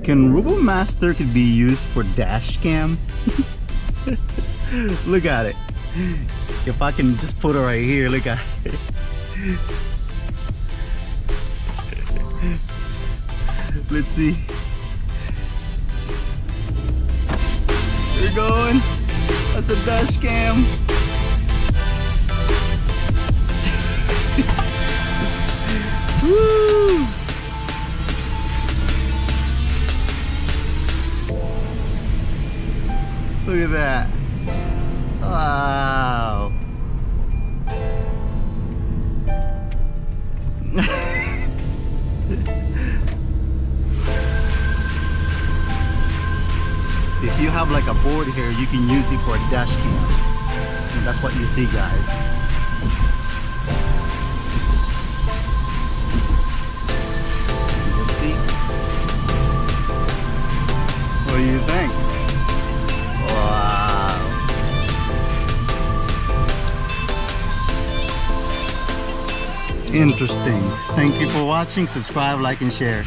Can Robomaster could be used for dash cam? Look at it. If I can just put it right here, look at it. Let's see. We're going. That's a dash cam. Woo! Look at that. Wow. See, if you have like a board here, you can use it for a dash cam. And that's what you see, guys. Let's see. What do you think? Wow. Interesting. Thank you for watching. Subscribe, like, and share.